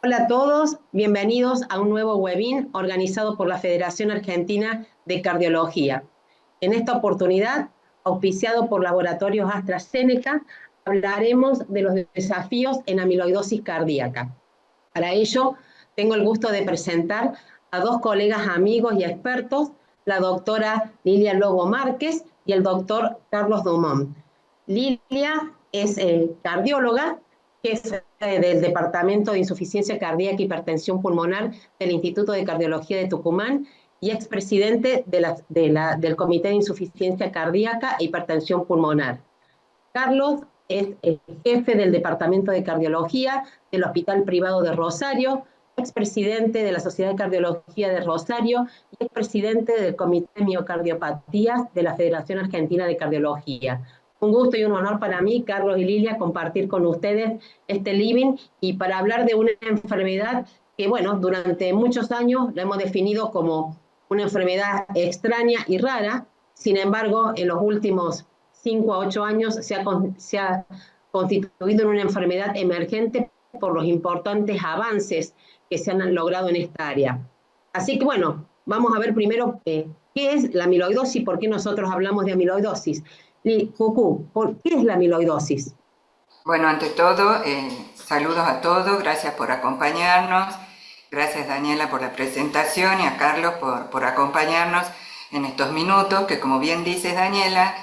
Hola a todos, bienvenidos a un nuevo webinar organizado por la Federación Argentina de Cardiología. En esta oportunidad, auspiciado por Laboratorios AstraZeneca, hablaremos de los desafíos en amiloidosis cardíaca. Para ello, tengo el gusto de presentar a dos colegas amigos y expertos, la doctora Lilia Lobo Márquez y el doctor Carlos Dumont. Lilia es cardióloga, jefe del Departamento de Insuficiencia Cardíaca y Hipertensión Pulmonar del Instituto de Cardiología de Tucumán y expresidente del Comité de Insuficiencia Cardíaca e Hipertensión Pulmonar. Carlos es el jefe del Departamento de Cardiología del Hospital Privado de Rosario, expresidente de la Sociedad de Cardiología de Rosario y expresidente del Comité de Miocardiopatías de la Federación Argentina de Cardiología. Un gusto y un honor para mí, Carlos y Lilia, compartir con ustedes este living y para hablar de una enfermedad que, bueno, durante muchos años la hemos definido como una enfermedad extraña y rara. Sin embargo, en los últimos 5 a 8 años se ha constituido en una enfermedad emergente por los importantes avances que se han logrado en esta área. Así que, bueno, vamos a ver primero qué es la amiloidosis, por qué nosotros hablamos de amiloidosis. Cucú, ¿qué es la amiloidosis? Bueno, ante todo, saludos a todos, gracias por acompañarnos, gracias Daniela por la presentación y a Carlos por acompañarnos en estos minutos, que como bien dices Daniela,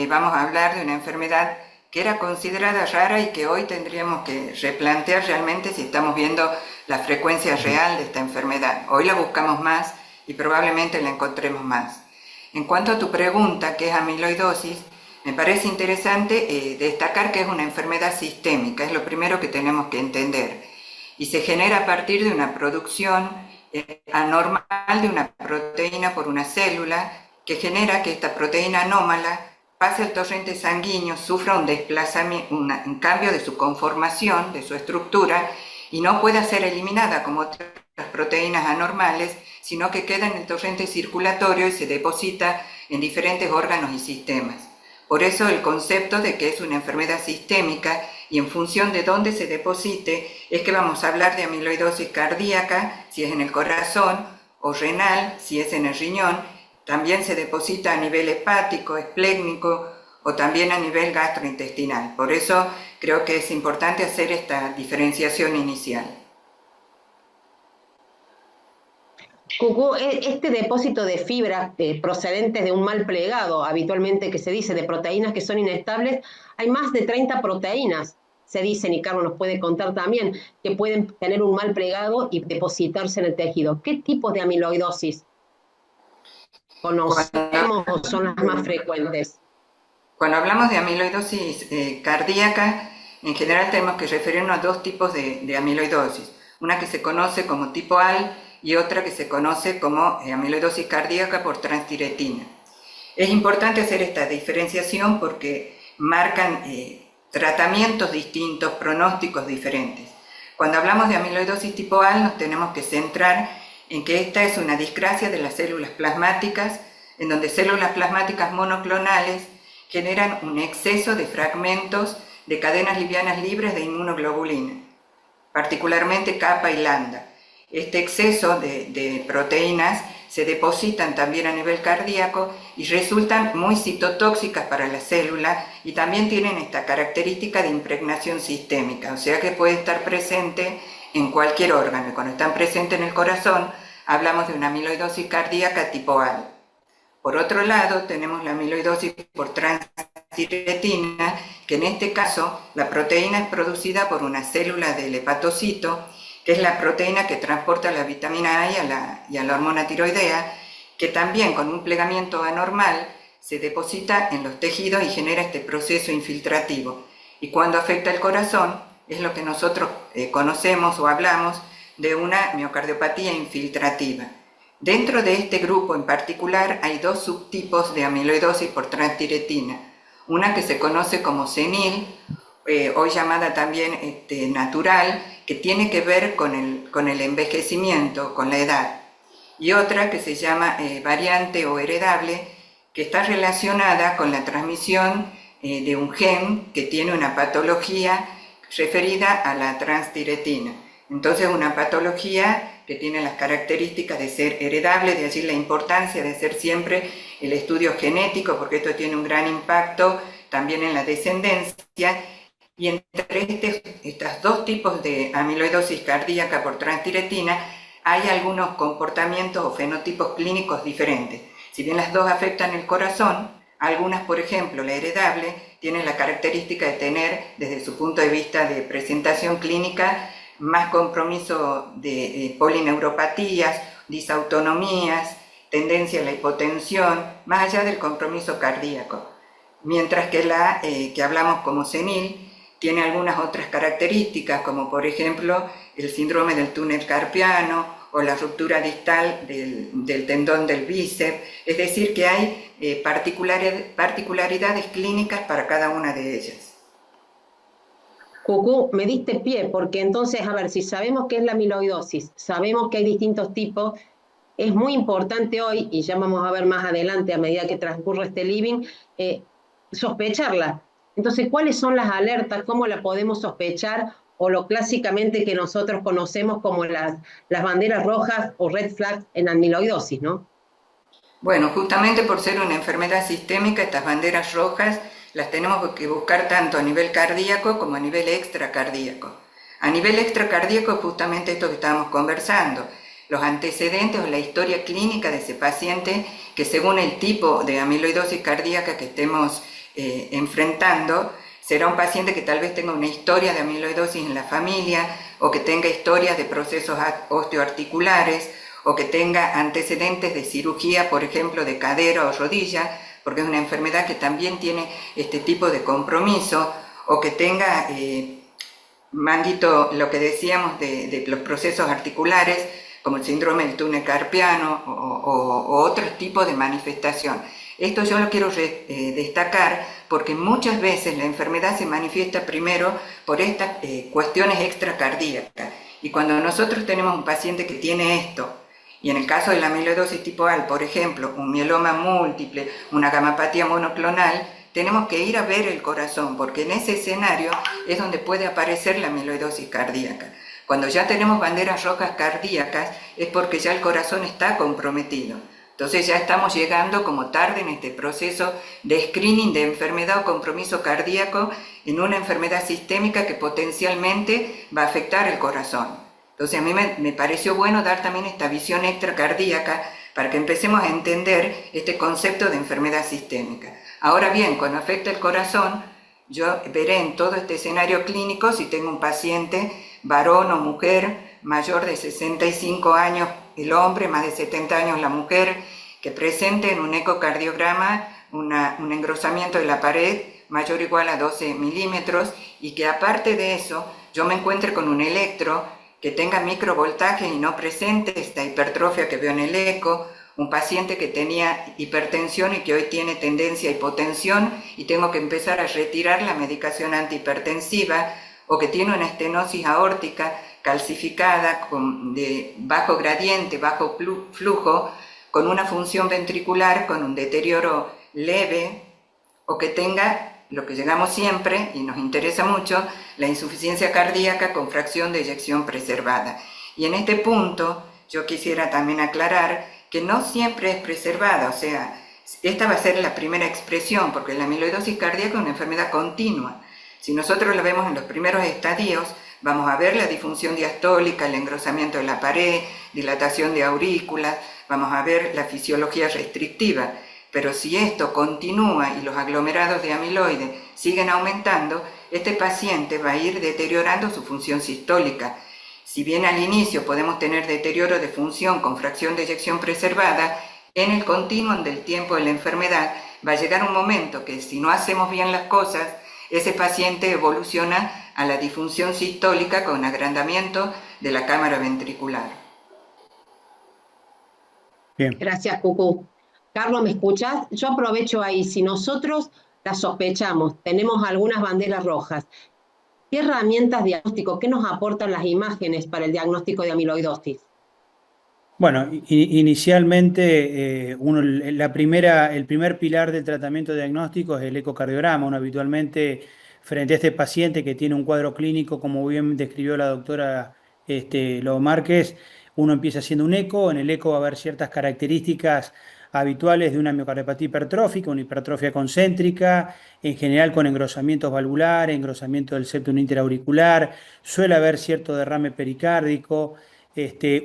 vamos a hablar de una enfermedad que era considerada rara y que hoy tendríamos que replantear realmente si estamos viendo la frecuencia real de esta enfermedad. Hoy la buscamos más y probablemente la encontremos más. En cuanto a tu pregunta, ¿qué es amiloidosis? Me parece interesante destacar que es una enfermedad sistémica, es lo primero que tenemos que entender. Y se genera a partir de una producción anormal de una proteína por una célula que genera que esta proteína anómala pase al torrente sanguíneo, sufra un desplazamiento, un cambio de su conformación, de su estructura, y no pueda ser eliminada como otras proteínas anormales, sino que queda en el torrente circulatorio y se deposita en diferentes órganos y sistemas. Por eso el concepto de que es una enfermedad sistémica y en función de dónde se deposite es que vamos a hablar de amiloidosis cardíaca, si es en el corazón, o renal, si es en el riñón. También se deposita a nivel hepático, esplécnico o también a nivel gastrointestinal. Por eso creo que es importante hacer esta diferenciación inicial. Cucú, este depósito de fibras procedentes de un mal plegado, habitualmente que se dice, de proteínas que son inestables, hay más de 30 proteínas, se dicen, y Carlos nos puede contar también, que pueden tener un mal plegado y depositarse en el tejido. ¿Qué tipos de amiloidosis conocemos o son las más frecuentes? Cuando hablamos de amiloidosis cardíaca, en general tenemos que referirnos a dos tipos de amiloidosis. Una que se conoce como tipo AL y otra que se conoce como amiloidosis cardíaca por transtiretina. Es importante hacer esta diferenciación porque marcan tratamientos distintos, pronósticos diferentes. Cuando hablamos de amiloidosis tipo AL nos tenemos que centrar en que esta es una discrasia de las células plasmáticas, en donde células plasmáticas monoclonales generan un exceso de fragmentos de cadenas livianas libres de inmunoglobulina, particularmente kappa y lambda. Este exceso de proteínas se depositan también a nivel cardíaco y resultan muy citotóxicas para la célula y también tienen esta característica de impregnación sistémica, o sea que puede estar presente en cualquier órgano. Cuando están presentes en el corazón, hablamos de una amiloidosis cardíaca tipo AL. Por otro lado, tenemos la amiloidosis por transtiretina, que en este caso la proteína es producida por una célula del hepatocito, que es la proteína que transporta la vitamina A y a la hormona tiroidea, que también con un plegamiento anormal se deposita en los tejidos y genera este proceso infiltrativo. Y cuando afecta el corazón, es lo que nosotros conocemos o hablamos de una miocardiopatía infiltrativa. Dentro de este grupo en particular hay dos subtipos de amiloidosis por transtiretina. Una que se conoce como senil, hoy llamada también natural, que tiene que ver con el envejecimiento, con la edad. Y otra que se llama variante o heredable, que está relacionada con la transmisión de un gen que tiene una patología referida a la transtiretina. Entonces, una patología que tiene las características de ser heredable, de allí la importancia de hacer siempre el estudio genético, porque esto tiene un gran impacto también en la descendencia. Y entre estos dos tipos de amiloidosis cardíaca por transtiretina hay algunos comportamientos o fenotipos clínicos diferentes. Si bien las dos afectan el corazón, algunas, por ejemplo, la heredable, tienen la característica de tener, desde su punto de vista de presentación clínica, más compromiso de polineuropatías, disautonomías, tendencia a la hipotensión, más allá del compromiso cardíaco. Mientras que la que hablamos como senil tiene algunas otras características, como por ejemplo el síndrome del túnel carpiano o la ruptura distal del tendón del bíceps, es decir, que hay particularidades clínicas para cada una de ellas. Cucú, me diste pie, porque entonces, a ver, si sabemos qué es la amiloidosis, sabemos que hay distintos tipos, es muy importante hoy, y ya vamos a ver más adelante a medida que transcurre este living, sospecharla. Entonces, ¿cuáles son las alertas? ¿Cómo la podemos sospechar? O lo clásicamente que nosotros conocemos como las banderas rojas o red flags en amiloidosis, ¿no? Bueno, justamente por ser una enfermedad sistémica, estas banderas rojas las tenemos que buscar tanto a nivel cardíaco como a nivel extracardíaco. A nivel extracardíaco, justamente esto que estábamos conversando, los antecedentes o la historia clínica de ese paciente, que según el tipo de amiloidosis cardíaca que estemos enfrentando, será un paciente que tal vez tenga una historia de amiloidosis en la familia, o que tenga historias de procesos osteoarticulares, o que tenga antecedentes de cirugía, por ejemplo, de cadera o rodilla, porque es una enfermedad que también tiene este tipo de compromiso, o que tenga manguito, lo que decíamos de los procesos articulares, como el síndrome del túnel carpiano o otros tipos de manifestación. Esto yo lo quiero destacar porque muchas veces la enfermedad se manifiesta primero por estas cuestiones extracardíacas. Y cuando nosotros tenemos un paciente que tiene esto, y en el caso de la amiloidosis tipo A, por ejemplo, un mieloma múltiple, una gamapatía monoclonal, tenemos que ir a ver el corazón, porque en ese escenario es donde puede aparecer la amiloidosis cardíaca. Cuando ya tenemos banderas rojas cardíacas es porque ya el corazón está comprometido. Entonces ya estamos llegando como tarde en este proceso de screening de enfermedad o compromiso cardíaco en una enfermedad sistémica que potencialmente va a afectar el corazón. Entonces a mí me pareció bueno dar también esta visión extracardíaca para que empecemos a entender este concepto de enfermedad sistémica. Ahora bien, cuando afecta el corazón, yo veré en todo este escenario clínico si tengo un paciente, varón o mujer, mayor de 65 años el hombre, más de 70 años la mujer, que presente en un ecocardiograma un engrosamiento de la pared mayor o igual a 12 milímetros y que aparte de eso yo me encuentre con un electro que tenga microvoltaje y no presente esta hipertrofia que veo en el eco, un paciente que tenía hipertensión y que hoy tiene tendencia a hipotensión y tengo que empezar a retirar la medicación antihipertensiva, o que tiene una estenosis aórtica calcificada de bajo gradiente, bajo flujo, con una función ventricular con un deterioro leve, o que tenga, lo que llegamos siempre y nos interesa mucho, la insuficiencia cardíaca con fracción de eyección preservada. Y en este punto yo quisiera también aclarar que no siempre es preservada, o sea, esta va a ser la primera expresión, porque la amiloidosis cardíaca es una enfermedad continua. Si nosotros lo vemos en los primeros estadios, vamos a ver la disfunción diastólica, el engrosamiento de la pared, dilatación de aurículas, vamos a ver la fisiología restrictiva. Pero si esto continúa y los aglomerados de amiloide siguen aumentando, este paciente va a ir deteriorando su función sistólica. Si bien al inicio podemos tener deterioro de función con fracción de eyección preservada, en el continuum del tiempo de la enfermedad va a llegar un momento que si no hacemos bien las cosas, ese paciente evoluciona a la disfunción sistólica con agrandamiento de la cámara ventricular. Bien. Gracias, Cucú. Carlos, ¿me escuchás? Yo aprovecho ahí. Si nosotros la sospechamos, tenemos algunas banderas rojas, ¿qué herramientas de diagnóstico, qué nos aportan las imágenes para el diagnóstico de amiloidosis? Bueno, inicialmente el primer pilar del tratamiento diagnóstico es el ecocardiograma. Uno habitualmente, frente a este paciente que tiene un cuadro clínico, como bien describió la doctora Los Márquez, uno empieza haciendo un eco, en el eco va a haber ciertas características habituales de una miocardiopatía hipertrófica, una hipertrofia concéntrica, en general con engrosamientos valvulares, engrosamiento del septum interauricular, suele haber cierto derrame pericárdico,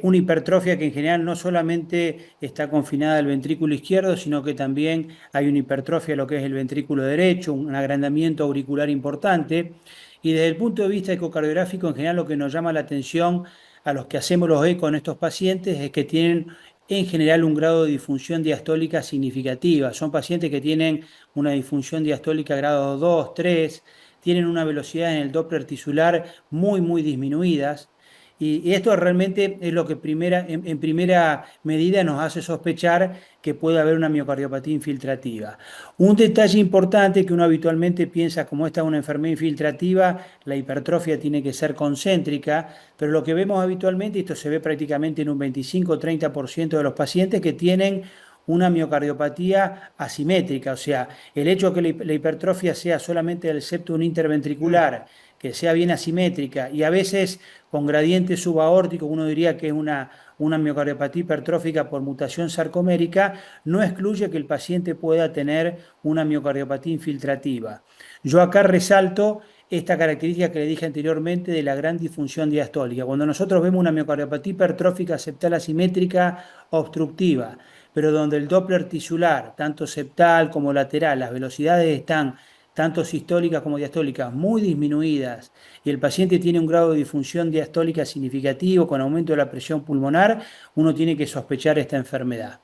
una hipertrofia que en general no solamente está confinada al ventrículo izquierdo, sino que también hay una hipertrofia de lo que es el ventrículo derecho, un agrandamiento auricular importante. Y desde el punto de vista ecocardiográfico, en general lo que nos llama la atención a los que hacemos los ecos en estos pacientes es que tienen en general un grado de disfunción diastólica significativa. Son pacientes que tienen una disfunción diastólica grado 2, 3, tienen una velocidad en el Doppler tisular muy disminuidas. Y esto realmente es lo que en primera medida nos hace sospechar que puede haber una miocardiopatía infiltrativa. Un detalle importante que uno habitualmente piensa, como esta es una enfermedad infiltrativa, la hipertrofia tiene que ser concéntrica, pero lo que vemos habitualmente, esto se ve prácticamente en un 25-30% de los pacientes que tienen una miocardiopatía asimétrica, o sea, el hecho de que la hipertrofia sea solamente del septum interventricular, que sea bien asimétrica y a veces con gradiente subaórtico, uno diría que es una miocardiopatía hipertrófica por mutación sarcomérica, no excluye que el paciente pueda tener una miocardiopatía infiltrativa. Yo acá resalto esta característica que le dije anteriormente de la gran disfunción diastólica. Cuando nosotros vemos una miocardiopatía hipertrófica septal asimétrica obstructiva, pero donde el Doppler tisular, tanto septal como lateral, las velocidades están tanto sistólicas como diastólicas, muy disminuidas, y el paciente tiene un grado de disfunción diastólica significativo con aumento de la presión pulmonar, uno tiene que sospechar esta enfermedad.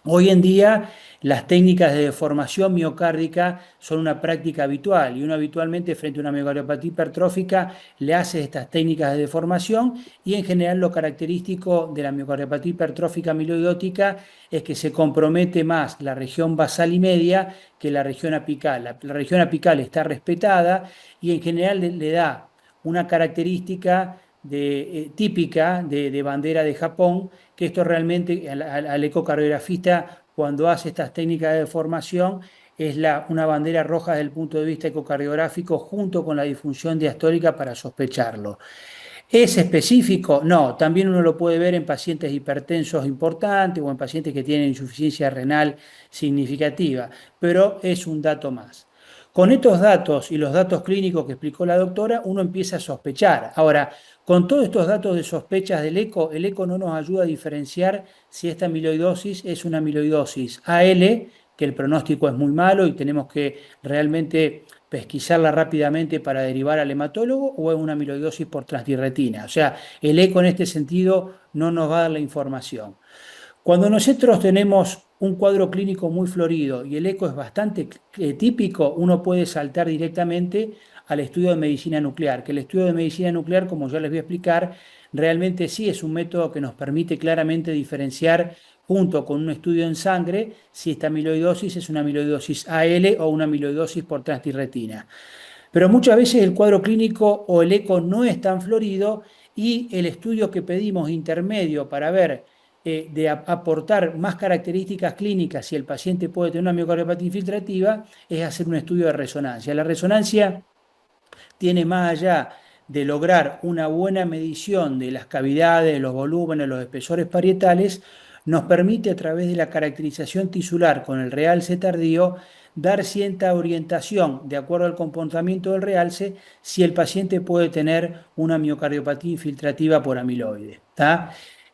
Hoy en día las técnicas de deformación miocárdica son una práctica habitual y uno habitualmente frente a una miocardiopatía hipertrófica le hace estas técnicas de deformación y en general lo característico de la miocardiopatía hipertrófica amiloidótica es que se compromete más la región basal y media que la región apical. La región apical está respetada y en general le da una característica típica de bandera de Japón, que esto realmente al ecocardiografista cuando hace estas técnicas de deformación es una bandera roja desde el punto de vista ecocardiográfico junto con la disfunción diastólica para sospecharlo. ¿Es específico? No, también uno lo puede ver en pacientes hipertensos importantes o en pacientes que tienen insuficiencia renal significativa, pero es un dato más. Con estos datos y los datos clínicos que explicó la doctora, uno empieza a sospechar. Ahora, con todos estos datos de sospechas del eco, el eco no nos ayuda a diferenciar si esta amiloidosis es una amiloidosis AL, que el pronóstico es muy malo y tenemos que realmente pesquisarla rápidamente para derivar al hematólogo, o es una amiloidosis por transtirretina. O sea, el eco en este sentido no nos va a dar la información. Cuando nosotros tenemos un cuadro clínico muy florido y el eco es bastante típico, uno puede saltar directamente al estudio de medicina nuclear, que el estudio de medicina nuclear, como ya les voy a explicar, realmente sí es un método que nos permite claramente diferenciar junto con un estudio en sangre si esta amiloidosis es una amiloidosis AL o una amiloidosis por transtirretina. Pero muchas veces el cuadro clínico o el eco no es tan florido y el estudio que pedimos intermedio para ver de aportar más características clínicas si el paciente puede tener una miocardiopatía infiltrativa es hacer un estudio de resonancia. La resonancia tiene más allá de lograr una buena medición de las cavidades, los volúmenes, los espesores parietales, nos permite a través de la caracterización tisular con el realce tardío dar cierta orientación de acuerdo al comportamiento del realce si el paciente puede tener una miocardiopatía infiltrativa por amiloide.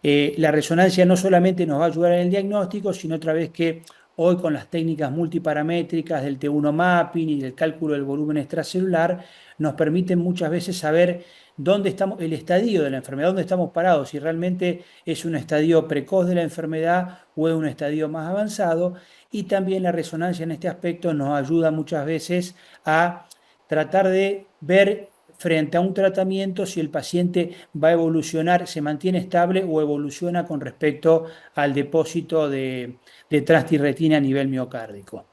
La resonancia no solamente nos va a ayudar en el diagnóstico, sino otra vez que hoy con las técnicas multiparamétricas del T1 mapping y del cálculo del volumen extracelular, nos permiten muchas veces saber dónde estamos, el estadio de la enfermedad, dónde estamos parados, si realmente es un estadio precoz de la enfermedad o es un estadio más avanzado. Y también la resonancia en este aspecto nos ayuda muchas veces a tratar de ver frente a un tratamiento si el paciente va a evolucionar, se mantiene estable o evoluciona con respecto al depósito de transtirretina a nivel miocárdico.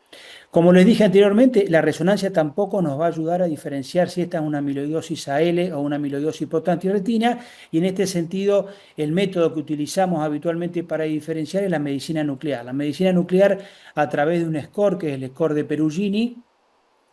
Como les dije anteriormente, la resonancia tampoco nos va a ayudar a diferenciar si esta es una amiloidosis AL o una amiloidosis por transtirretina, y en este sentido el método que utilizamos habitualmente para diferenciar es la medicina nuclear. La medicina nuclear a través de un score que es el score de Perugini,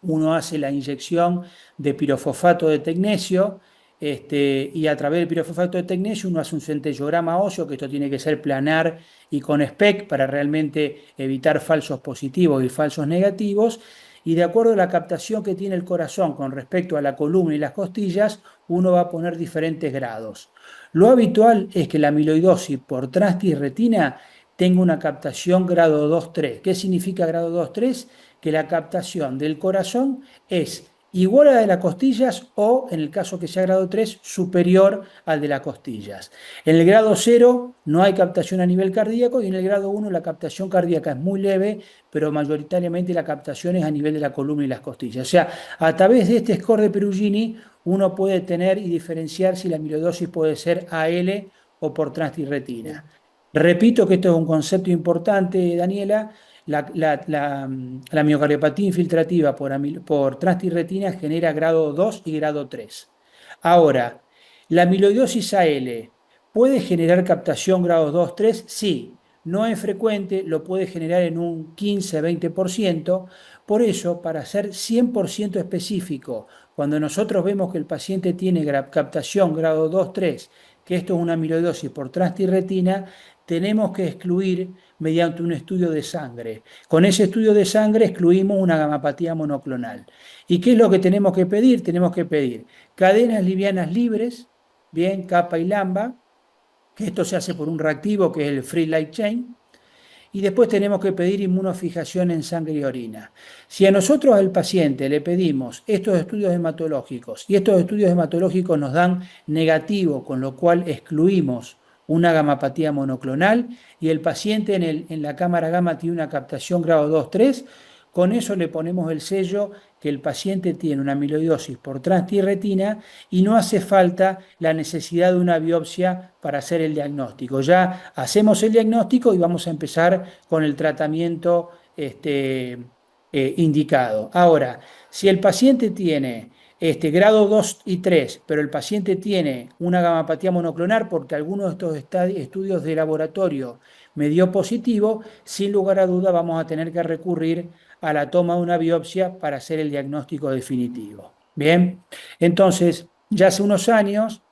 uno hace la inyección de pirofosfato de tecnecio y a través del pirofosfato de tecnesio uno hace un centellograma óseo, que esto tiene que ser planar y con SPECT para realmente evitar falsos positivos y falsos negativos, y de acuerdo a la captación que tiene el corazón con respecto a la columna y las costillas, uno va a poner diferentes grados. Lo habitual es que la amiloidosis por transtirretina tenga una captación grado 2-3. ¿Qué significa grado 2-3? Que la captación del corazón es igual a la de las costillas o, en el caso que sea grado 3, superior al de las costillas. En el grado 0 no hay captación a nivel cardíaco y en el grado 1 la captación cardíaca es muy leve, pero mayoritariamente la captación es a nivel de la columna y las costillas. O sea, a través de este score de Perugini uno puede tener y diferenciar si la amiloidosis puede ser AL o por transtirretina. Repito que esto es un concepto importante, Daniela. La miocardiopatía infiltrativa por transtirretina genera grado 2 y grado 3. Ahora, ¿la amiloidosis AL puede generar captación grado 2-3? Sí, no es frecuente, lo puede generar en un 15-20%. Por eso, para ser 100% específico, cuando nosotros vemos que el paciente tiene captación grado 2-3, que esto es una amiloidosis por transtirretina, tenemos que excluir mediante un estudio de sangre. Con ese estudio de sangre excluimos una gamapatía monoclonal. ¿Y qué es lo que tenemos que pedir? Tenemos que pedir cadenas livianas libres, bien, capa y lambda, que esto se hace por un reactivo que es el Free Light Chain, y después tenemos que pedir inmunofijación en sangre y orina. Si a nosotros, al paciente, le pedimos estos estudios hematológicos y estos estudios hematológicos nos dan negativo, con lo cual excluimos una gamapatía monoclonal y el paciente en la cámara gamma tiene una captación grado 2-3, con eso le ponemos el sello que el paciente tiene una amiloidosis por transtirretina y no hace falta la necesidad de una biopsia para hacer el diagnóstico. Ya hacemos el diagnóstico y vamos a empezar con el tratamiento indicado. Ahora, si el paciente tiene grado 2 y 3, pero el paciente tiene una gamapatía monoclonal porque alguno de estos estudios de laboratorio me dio positivo, sin lugar a duda vamos a tener que recurrir a la toma de una biopsia para hacer el diagnóstico definitivo. Bien, entonces, ya hace unos años,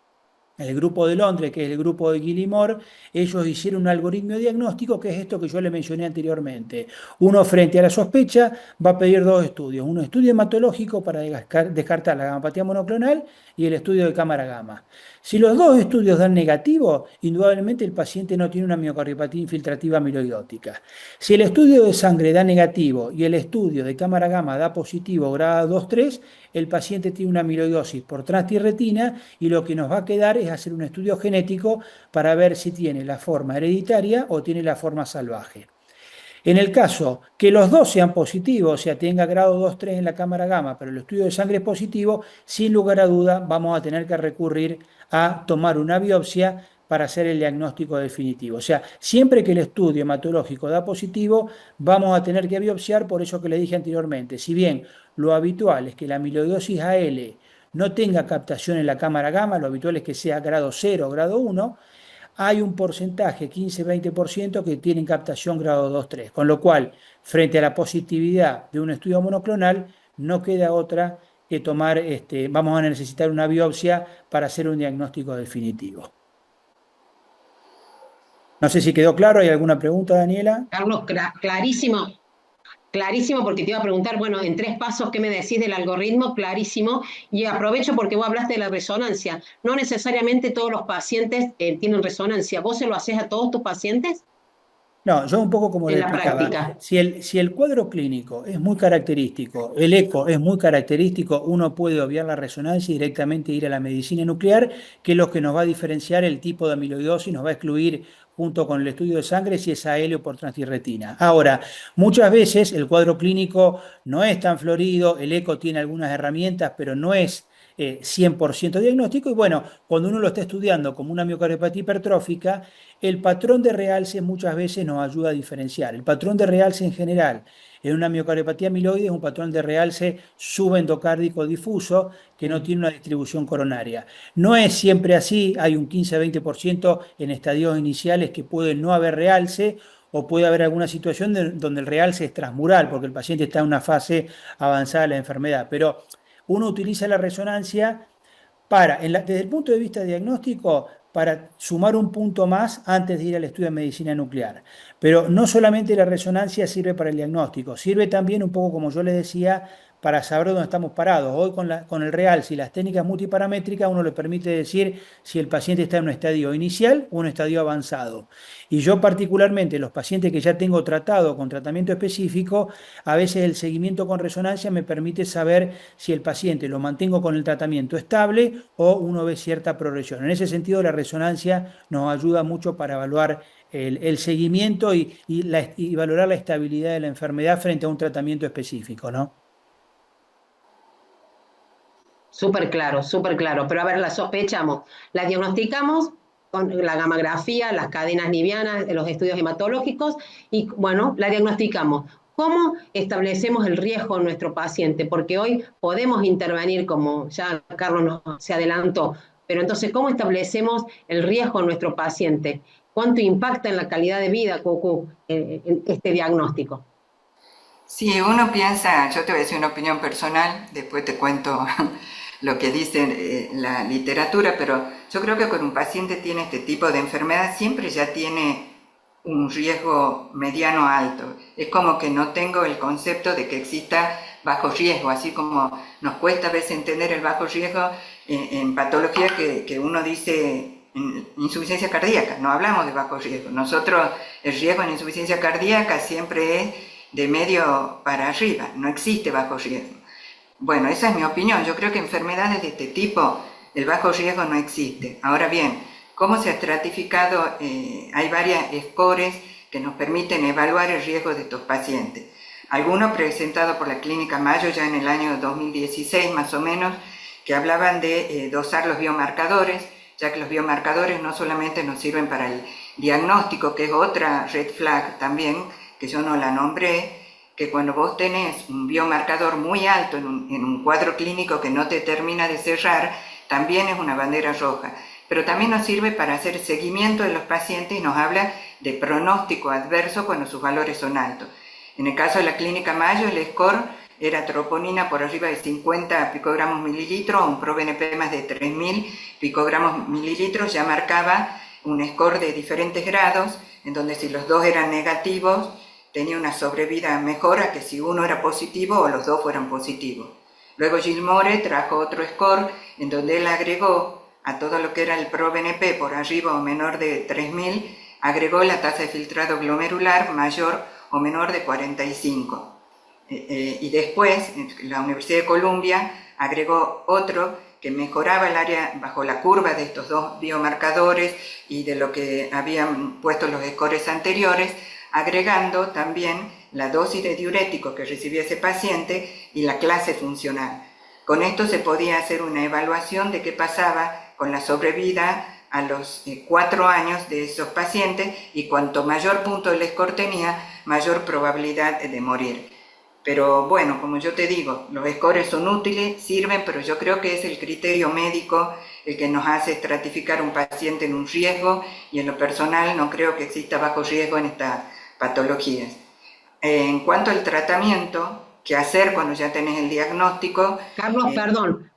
el grupo de Londres, que es el grupo de Gillimore, ellos hicieron un algoritmo diagnóstico que es esto que yo le mencioné anteriormente. Uno, frente a la sospecha, va a pedir dos estudios. Un estudio hematológico para descartar la gamapatía monoclonal y el estudio de cámara gamma. Si los dos estudios dan negativo, indudablemente el paciente no tiene una miocardiopatía infiltrativa amiloidótica. Si el estudio de sangre da negativo y el estudio de cámara gamma da positivo grado 2-3, el paciente tiene una amiloidosis por transtirretina y lo que nos va a quedar es hacer un estudio genético para ver si tiene la forma hereditaria o tiene la forma salvaje. En el caso que los dos sean positivos, o sea, tenga grado 2-3 en la cámara gamma, pero el estudio de sangre es positivo, sin lugar a duda vamos a tener que recurrir a tomar una biopsia para hacer el diagnóstico definitivo. O sea, siempre que el estudio hematológico da positivo, vamos a tener que biopsiar, por eso que le dije anteriormente. Si bien lo habitual es que la amiloidosis AL no tenga captación en la cámara gamma, lo habitual es que sea grado 0 o grado 1, hay un porcentaje, 15-20%, que tienen captación grado 2-3, con lo cual, frente a la positividad de un estudio monoclonal, no queda otra que tomar, vamos a necesitar una biopsia para hacer un diagnóstico definitivo. No sé si quedó claro, ¿hay alguna pregunta, Daniela? Carlos, clarísimo. Clarísimo, porque te iba a preguntar, bueno, en 3 pasos, ¿qué me decís del algoritmo? Clarísimo. Y aprovecho porque vos hablaste de la resonancia. No necesariamente todos los pacientes tienen resonancia. ¿Vos se lo haces a todos tus pacientes? No, yo un poco como le En la explicaba, práctica. si el cuadro clínico es muy característico, el eco es muy característico, uno puede obviar la resonancia y directamente ir a la medicina nuclear, que es lo que nos va a diferenciar el tipo de amiloidosis, nos va a excluir junto con el estudio de sangre si es AL o por transtirretina. Ahora, muchas veces el cuadro clínico no es tan florido, el eco tiene algunas herramientas, pero no es 100% diagnóstico, y bueno, cuando uno lo está estudiando como una miocardiopatía hipertrófica, el patrón de realce muchas veces nos ayuda a diferenciar. El patrón de realce en general en una miocardiopatía amiloide es un patrón de realce subendocárdico difuso que no tiene una distribución coronaria. No es siempre así, hay un 15-20% en estadios iniciales que puede no haber realce, o puede haber alguna situación donde el realce es transmural, porque el paciente está en una fase avanzada de la enfermedad. Pero uno utiliza la resonancia desde el punto de vista diagnóstico, para sumar un punto más antes de ir al estudio de medicina nuclear. Pero no solamente la resonancia sirve para el diagnóstico, sirve también un poco, como yo les decía, para saber dónde estamos parados. Hoy con el realce y las técnicas multiparamétricas uno le permite decir si el paciente está en un estadio inicial o un estadio avanzado. Y yo particularmente, los pacientes que ya tengo tratado con tratamiento específico, a veces el seguimiento con resonancia me permite saber si el paciente lo mantengo con el tratamiento estable o uno ve cierta progresión. En ese sentido, la resonancia nos ayuda mucho para evaluar el seguimiento y valorar la estabilidad de la enfermedad frente a un tratamiento específico, ¿no? Súper claro, súper claro. Pero a ver, la sospechamos, la diagnosticamos con la gamografía, las cadenas livianas, los estudios hematológicos, y bueno, la diagnosticamos. ¿Cómo establecemos el riesgo en nuestro paciente? Porque hoy podemos intervenir, como ya Carlos se adelantó, pero entonces, ¿cómo establecemos el riesgo en nuestro paciente? ¿Cuánto impacta en la calidad de vida, Cucu, en este diagnóstico? Si uno piensa, yo te voy a decir una opinión personal, después te cuento lo que dice la literatura, pero yo creo que cuando un paciente tiene este tipo de enfermedad siempre ya tiene un riesgo mediano alto. Es como que no tengo el concepto de que exista bajo riesgo, así como nos cuesta a veces entender el bajo riesgo en patologías que uno dice insuficiencia cardíaca, no hablamos de bajo riesgo. Nosotros el riesgo en insuficiencia cardíaca siempre es de medio para arriba, no existe bajo riesgo. Bueno, esa es mi opinión. Yo creo que enfermedades de este tipo, el bajo riesgo no existe. Ahora bien, ¿cómo se ha estratificado? Hay varias scores que nos permiten evaluar el riesgo de estos pacientes. Algunos presentados por la Clínica Mayo ya en el año 2016 más o menos, que hablaban de dosar los biomarcadores, ya que los biomarcadores no solamente nos sirven para el diagnóstico, que es otra red flag también, que yo no la nombré, que cuando vos tenés un biomarcador muy alto en un cuadro clínico que no te termina de cerrar, también es una bandera roja. Pero también nos sirve para hacer seguimiento de los pacientes y nos habla de pronóstico adverso cuando sus valores son altos. En el caso de la Clínica Mayo, el score era troponina por arriba de 50 picogramos mililitros, un ProBNP más de 3000 picogramos mililitros, ya marcaba un score de diferentes grados, en donde si los dos eran negativos, tenía una sobrevida mejor a que si uno era positivo o los dos fueran positivos. Luego Gilmore trajo otro score en donde él agregó a todo lo que era el ProBNP por arriba o menor de 3000, agregó la tasa de filtrado glomerular mayor o menor de 45. Y después la Universidad de Columbia agregó otro que mejoraba el área bajo la curva de estos dos biomarcadores y de lo que habían puesto los scores anteriores, agregando también la dosis de diurético que recibía ese paciente y la clase funcional. Con esto se podía hacer una evaluación de qué pasaba con la sobrevida a los 4 años de esos pacientes, y cuanto mayor punto del score tenía, mayor probabilidad de morir. Pero bueno, como yo te digo, los scores son útiles, sirven, pero yo creo que es el criterio médico el que nos hace estratificar un paciente en un riesgo, y en lo personal no creo que exista bajo riesgo en estas patologías. En cuanto al tratamiento, ¿qué hacer cuando ya tenés el diagnóstico? Carlos, perdón.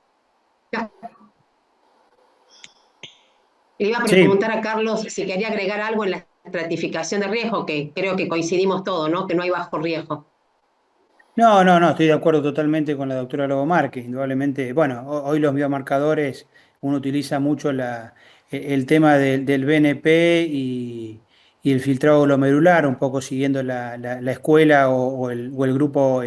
Le iba a Sí. preguntar a Carlos si quería agregar algo en la estratificación de riesgo, que creo que coincidimos todos, ¿no? Que no hay bajo riesgo. No, no, no, estoy de acuerdo totalmente con la doctora Lobo Márquez. Indudablemente, bueno, hoy los biomarcadores, uno utiliza mucho el tema del BNP y el filtrado glomerular, un poco siguiendo la escuela o el grupo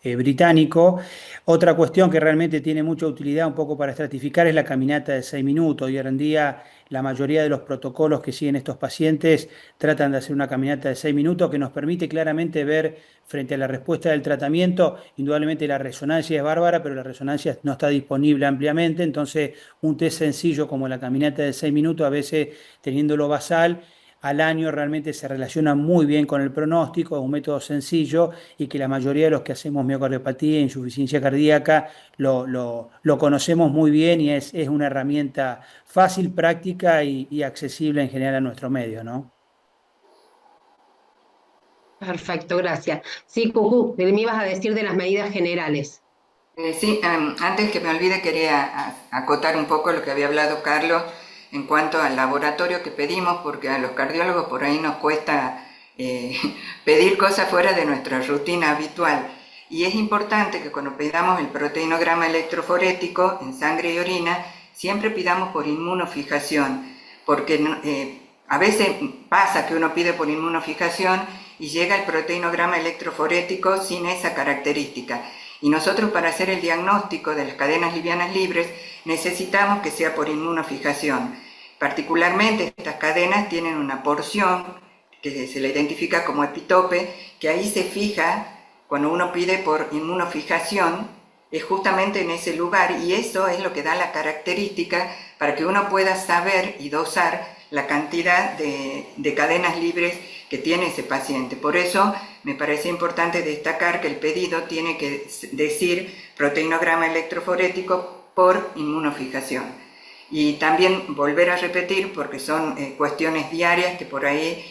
británico. Otra cuestión que realmente tiene mucha utilidad un poco para estratificar es la caminata de 6 minutos. Hoy en día la mayoría de los protocolos que siguen estos pacientes tratan de hacer una caminata de 6 minutos que nos permite claramente ver frente a la respuesta del tratamiento. Indudablemente la resonancia es bárbara, pero la resonancia no está disponible ampliamente, entonces un test sencillo como la caminata de 6 minutos, a veces teniéndolo basal, al año realmente se relaciona muy bien con el pronóstico, es un método sencillo y que la mayoría de los que hacemos miocardiopatía e insuficiencia cardíaca lo conocemos muy bien, y es una herramienta fácil, práctica y accesible en general a nuestro medio, ¿no? Perfecto, gracias. Sí, Cucú, me ibas a decir de las medidas generales. Sí, antes que me olvide quería acotar un poco lo que había hablado Carlos en cuanto al laboratorio que pedimos, porque a los cardiólogos por ahí nos cuesta eh, pedir cosas fuera de nuestra rutina habitual. Y es importante que cuando pidamos el proteinograma electroforético en sangre y orina, siempre pidamos por inmunofijación, porque a veces pasa que uno pide por inmunofijación y llega el proteinograma electroforético sin esa característica. Y nosotros para hacer el diagnóstico de las cadenas livianas libres necesitamos que sea por inmunofijación. Particularmente estas cadenas tienen una porción que se le identifica como epitope, que ahí se fija cuando uno pide por inmunofijación, es justamente en ese lugar, y eso es lo que da la característica para que uno pueda saber y dosar la cantidad de cadenas libres que tiene ese paciente. Por eso me parece importante destacar que el pedido tiene que decir proteinograma electroforético por inmunofijación. Y también volver a repetir, porque son cuestiones diarias que por ahí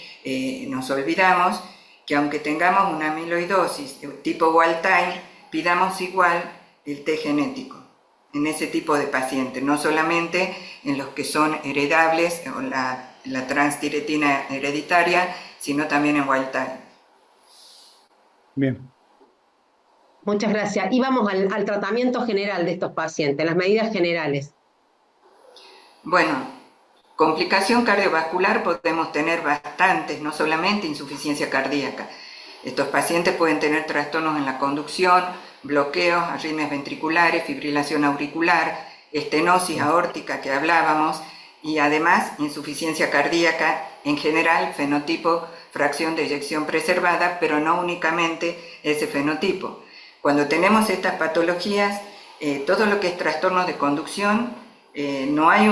nos olvidamos, que aunque tengamos una amiloidosis tipo wild type, pidamos igual el T genético en ese tipo de pacientes, no solamente en los que son heredables o la transtiretina hereditaria, sino también en wild type. Bien. Muchas gracias. Y vamos al tratamiento general de estos pacientes, las medidas generales. Bueno, complicación cardiovascular podemos tener bastantes, no solamente insuficiencia cardíaca. Estos pacientes pueden tener trastornos en la conducción, bloqueos, arritmias ventriculares, fibrilación auricular, estenosis aórtica que hablábamos, y además insuficiencia cardíaca, en general fenotipo fracción de eyección preservada, pero no únicamente ese fenotipo. Cuando tenemos estas patologías, todo lo que es trastornos de conducción, no hay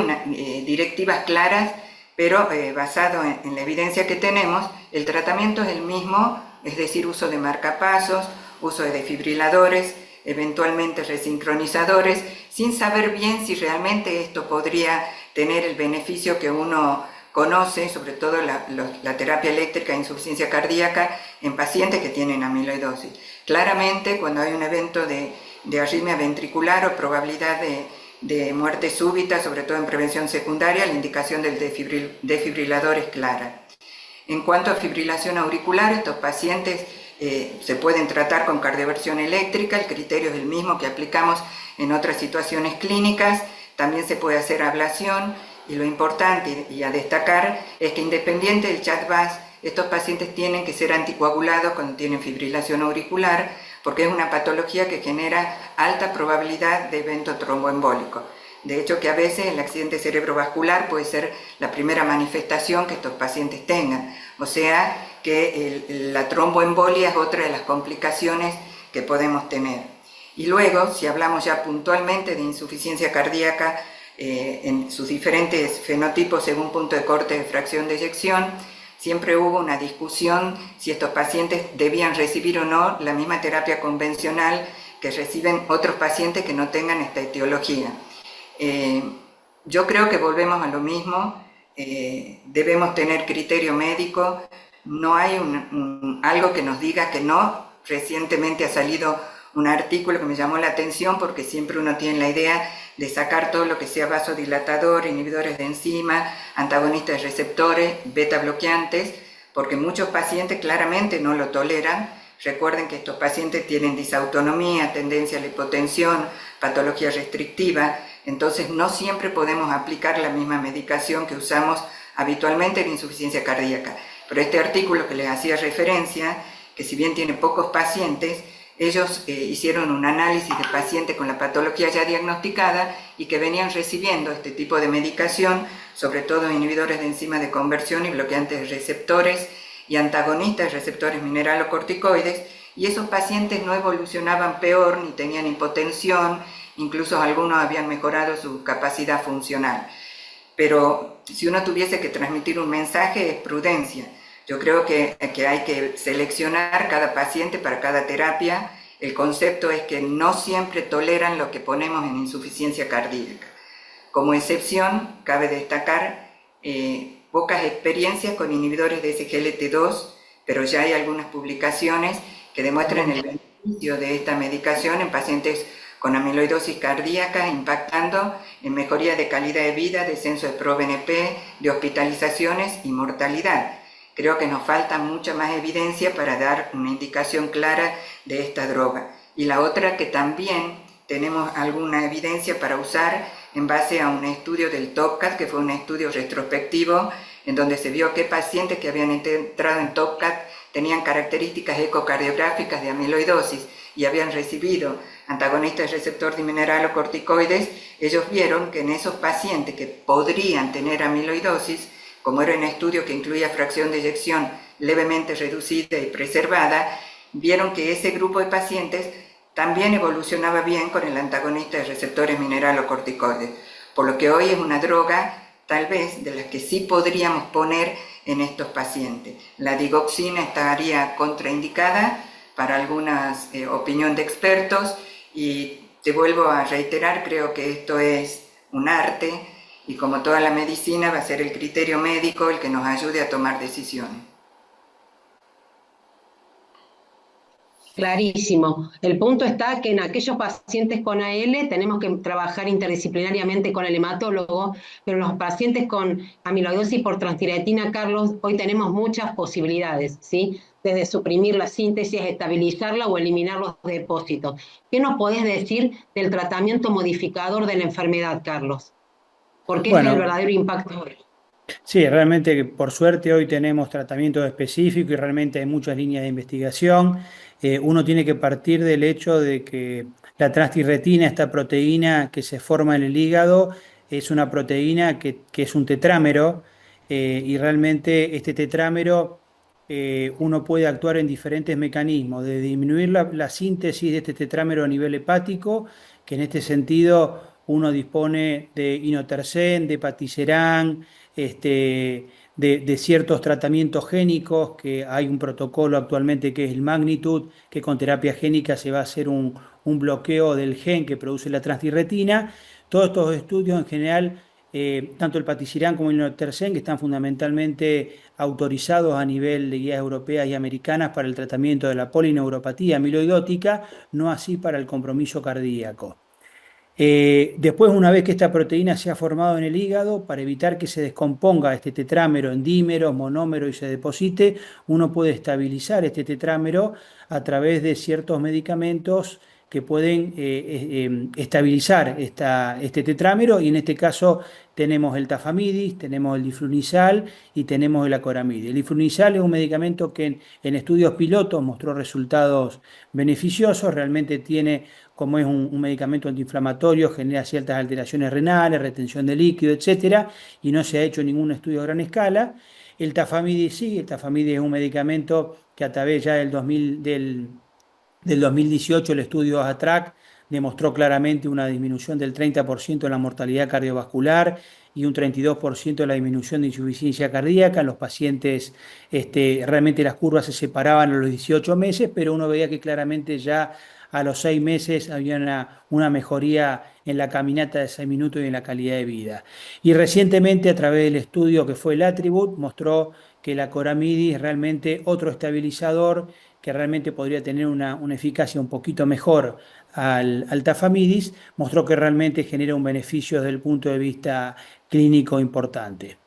directivas claras, pero basado en la evidencia que tenemos, el tratamiento es el mismo, es decir, uso de marcapasos, uso de desfibriladores, eventualmente resincronizadores, sin saber bien si realmente esto podría tener el beneficio que uno conoce, sobre todo la terapia eléctrica de insuficiencia cardíaca en pacientes que tienen amiloidosis. Claramente, cuando hay un evento de arritmia ventricular o probabilidad de muerte súbita, sobre todo en prevención secundaria, la indicación del desfibrilador es clara. En cuanto a fibrilación auricular, estos pacientes se pueden tratar con cardioversión eléctrica, el criterio es el mismo que aplicamos en otras situaciones clínicas, también se puede hacer ablación, y lo importante y a destacar es que independiente del CHA2-VAS, estos pacientes tienen que ser anticoagulados cuando tienen fibrilación auricular, porque es una patología que genera alta probabilidad de evento tromboembólico. De hecho, que a veces el accidente cerebrovascular puede ser la primera manifestación que estos pacientes tengan. O sea que la tromboembolia es otra de las complicaciones que podemos tener. Y luego, si hablamos ya puntualmente de insuficiencia cardíaca en sus diferentes fenotipos según punto de corte de fracción de eyección, siempre hubo una discusión si estos pacientes debían recibir o no la misma terapia convencional que reciben otros pacientes que no tengan esta etiología. Yo creo que volvemos a lo mismo, debemos tener criterio médico, no hay algo que nos diga que no. Recientemente ha salido un artículo que me llamó la atención porque siempre uno tiene la idea de sacar todo lo que sea vasodilatador, inhibidores de enzima, antagonistas de receptores, beta bloqueantes, porque muchos pacientes claramente no lo toleran. Recuerden que estos pacientes tienen disautonomía, tendencia a la hipotensión, patología restrictiva, entonces no siempre podemos aplicar la misma medicación que usamos habitualmente en insuficiencia cardíaca. Pero este artículo que les hacía referencia, que si bien tiene pocos pacientes, ellos hicieron un análisis de pacientes con la patología ya diagnosticada y que venían recibiendo este tipo de medicación, sobre todo inhibidores de enzima de conversión y bloqueantes de receptores y antagonistas de receptores mineralocorticoides, y esos pacientes no evolucionaban peor ni tenían hipotensión, incluso algunos habían mejorado su capacidad funcional. Pero si uno tuviese que transmitir un mensaje es prudencia. Yo creo que hay que seleccionar cada paciente para cada terapia. El concepto es que no siempre toleran lo que ponemos en insuficiencia cardíaca. Como excepción, cabe destacar pocas experiencias con inhibidores de SGLT2, pero ya hay algunas publicaciones que demuestran el beneficio de esta medicación en pacientes con amiloidosis cardíaca, impactando en mejoría de calidad de vida, descenso de ProBNP, de hospitalizaciones y mortalidad. Creo que nos falta mucha más evidencia para dar una indicación clara de esta droga. Y la otra, que también tenemos alguna evidencia para usar en base a un estudio del TOPCAT, que fue un estudio retrospectivo, en donde se vio que pacientes que habían entrado en TOPCAT tenían características ecocardiográficas de amiloidosis y habían recibido antagonistas del receptor dimineralocorticoides. Ellos vieron que en esos pacientes que podrían tener amiloidosis, como era un estudio que incluía fracción de eyección levemente reducida y preservada, vieron que ese grupo de pacientes también evolucionaba bien con el antagonista de receptores mineralocorticoides, por lo que hoy es una droga tal vez de las que sí podríamos poner en estos pacientes. La digoxina estaría contraindicada para algunas opinión de expertos, y te vuelvo a reiterar, creo que esto es un arte, y como toda la medicina va a ser el criterio médico el que nos ayude a tomar decisiones. Clarísimo. El punto está que en aquellos pacientes con AL tenemos que trabajar interdisciplinariamente con el hematólogo, pero en los pacientes con amiloidosis por transtiretina, Carlos, hoy tenemos muchas posibilidades, ¿sí? Desde suprimir la síntesis, estabilizarla o eliminar los depósitos. ¿Qué nos podés decir del tratamiento modificador de la enfermedad, Carlos? Porque es el verdadero impacto hoy. Sí, realmente por suerte hoy tenemos tratamientos específicos y realmente hay muchas líneas de investigación. Uno tiene que partir del hecho de que la transtirretina, esta proteína que se forma en el hígado, es una proteína que es un tetrámero, y realmente este tetrámero uno puede actuar en diferentes mecanismos, de disminuir la síntesis de este tetrámero a nivel hepático, que en este sentido uno dispone de inotersen, de patiserán, de ciertos tratamientos génicos, que hay un protocolo actualmente que es el Magnitude, que con terapia génica se va a hacer un bloqueo del gen que produce la transtirretina. Todos estos estudios en general, tanto el patiserán como el inotersen, que están fundamentalmente autorizados a nivel de guías europeas y americanas para el tratamiento de la polineuropatía amiloidótica, no así para el compromiso cardíaco. Después, una vez que esta proteína se ha formado en el hígado, para evitar que se descomponga este tetrámero en dímeros, monómeros y se deposite, uno puede estabilizar este tetrámero a través de ciertos medicamentos que pueden estabilizar este tetrámero, y en este caso tenemos el tafamidis, tenemos el diflunisal y tenemos el acoramidis. El diflunisal es un medicamento que en estudios pilotos mostró resultados beneficiosos, realmente tiene, como es un medicamento antiinflamatorio, genera ciertas alteraciones renales, retención de líquido, etcétera, y no se ha hecho ningún estudio a gran escala. El tafamidis sí, el tafamidis es un medicamento que a través ya del 2018 el estudio ATTRACT demostró claramente una disminución del 30% en la mortalidad cardiovascular y un 32% de la disminución de insuficiencia cardíaca. En los pacientes realmente las curvas se separaban a los 18 meses, pero uno veía que claramente ya a los 6 meses había una mejoría en la caminata de 6 minutos y en la calidad de vida. Y recientemente, a través del estudio que fue el Attribute, mostró que la acoramidis es realmente otro estabilizador que realmente podría tener una eficacia un poquito mejor al tafamidis, mostró que realmente genera un beneficio desde el punto de vista clínico importante.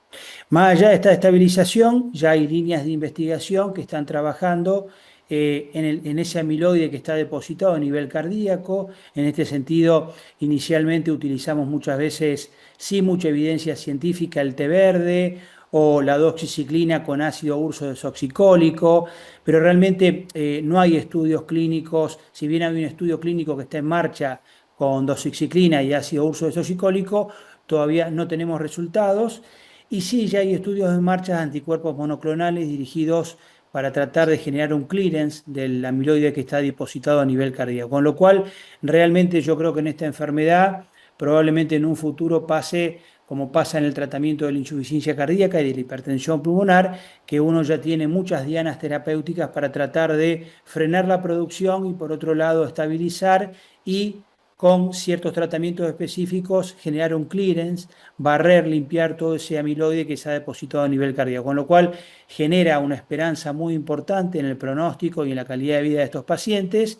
Más allá de esta estabilización, ya hay líneas de investigación que están trabajando en ese amiloide que está depositado a nivel cardíaco. En este sentido, inicialmente utilizamos muchas veces, sin mucha evidencia científica, el té verde o la doxiciclina con ácido urso desoxicólico, pero realmente no hay estudios clínicos. Si bien hay un estudio clínico que está en marcha con doxiciclina y ácido urso desoxicólico, todavía no tenemos resultados. Y sí, ya hay estudios en marcha de anticuerpos monoclonales dirigidos para tratar de generar un clearance del amiloide que está depositado a nivel cardíaco. Con lo cual, realmente yo creo que en esta enfermedad, probablemente en un futuro pase, como pasa en el tratamiento de la insuficiencia cardíaca y de la hipertensión pulmonar, que uno ya tiene muchas dianas terapéuticas para tratar de frenar la producción y por otro lado estabilizar, y con ciertos tratamientos específicos generar un clearance, barrer, limpiar todo ese amiloide que se ha depositado a nivel cardíaco, con lo cual genera una esperanza muy importante en el pronóstico y en la calidad de vida de estos pacientes.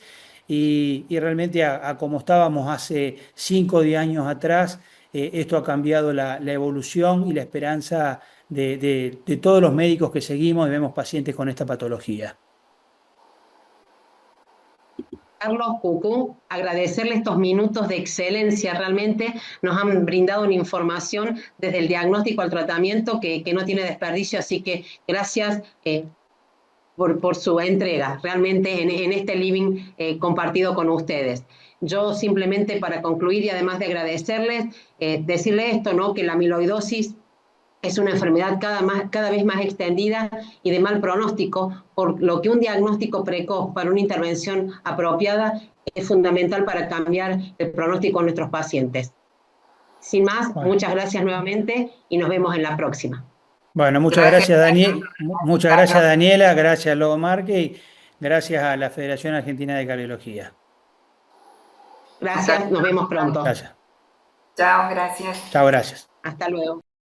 y realmente a como estábamos hace 5 o 10 años atrás, esto ha cambiado la evolución y la esperanza de todos los médicos que seguimos y vemos pacientes con esta patología. Carlos, Cucú, agradecerle estos minutos de excelencia, realmente nos han brindado una información desde el diagnóstico al tratamiento que no tiene desperdicio, así que gracias por su entrega, realmente en este living compartido con ustedes. Yo simplemente para concluir y además de agradecerles, decirles esto, ¿no? Que la amiloidosis es una enfermedad cada vez más extendida y de mal pronóstico, por lo que un diagnóstico precoz para una intervención apropiada es fundamental para cambiar el pronóstico de nuestros pacientes. Sin más, muchas gracias nuevamente y nos vemos en la próxima. Bueno, muchas gracias Daniel, muchas gracias Daniela, gracias Lobo Marque y gracias a la Federación Argentina de Cardiología. Gracias, nos vemos pronto. Gracias. Chao, gracias. Chao, gracias. Hasta luego.